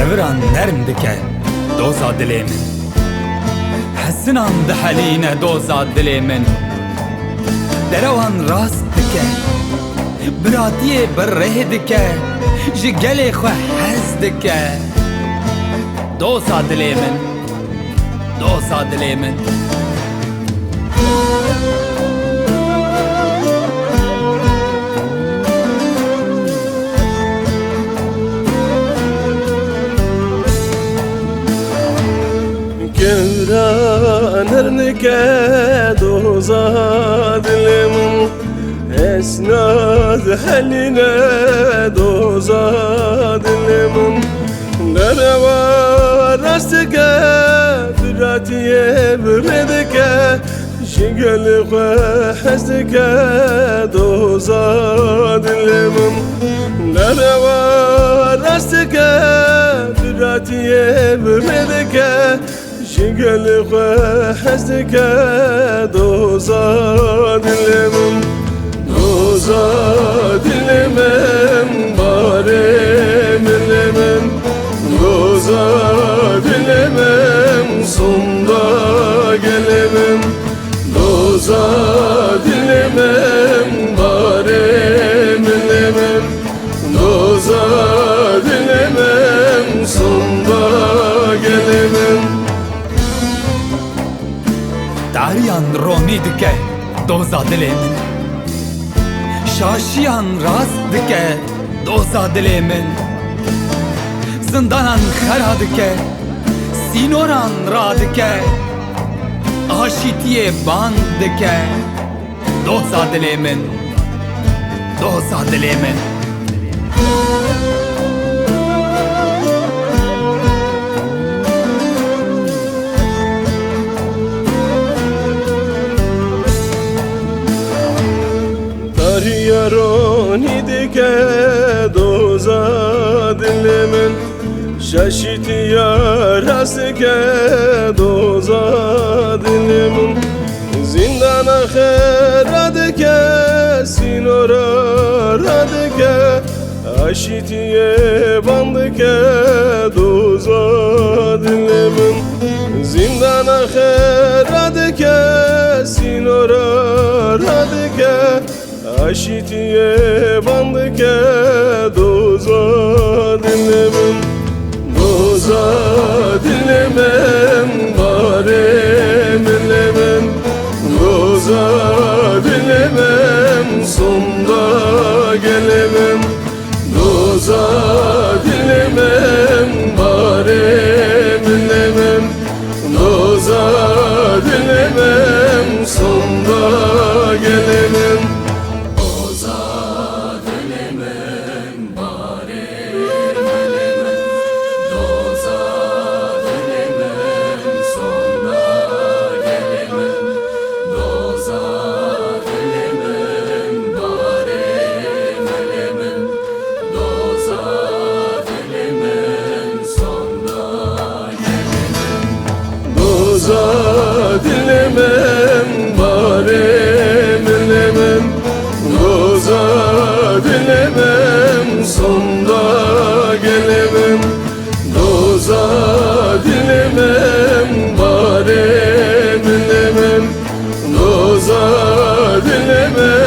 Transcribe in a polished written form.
Devran nerm dike doza dilê min, hesinan dihelîne doza dilê min. Derewan rast dike, biratiyê bi rêh dike, ji gelê xwe hez dike. Doza dilê min, doza dilê min. Gevran ernike doza dilim, esnad haline doza dilim. Nereva rastike biratiye biredike, jigeli xwe hezdike doza dilim. Nereva rastike biratiye biredike, jigeli xwe hezdike doza dilimim. Doza dilimim bare milimim, doza dilimim sonda gelimim. Doza dilimim bare milimim, doza dilimim sonda gelimim. Dariyan ronî dike doza dilê min, şaşiyan rast dike doza dilê min. Zindanan xera dike, sînoran ra dike, aşîtiyê bang dike doza dilê min, doza dilê min. Yaroni dike doza dilimin, şaşiti yaras dike doza dilimin. Zindana khera dike, sinora radike, aşitiye bandike doza dilimin. Zindana khera dike, sinora radike, aşitiye bandike doza dilimim. Doza dilimim bare milimim, doza dilimim sonda gelimim. Doza dilimim bare milimim, doza dilimim sonda gelimim. Doza dilimim bare milimim, doza dilimim sonda gelimim. Doza dilimim bare milimim, doza dilimim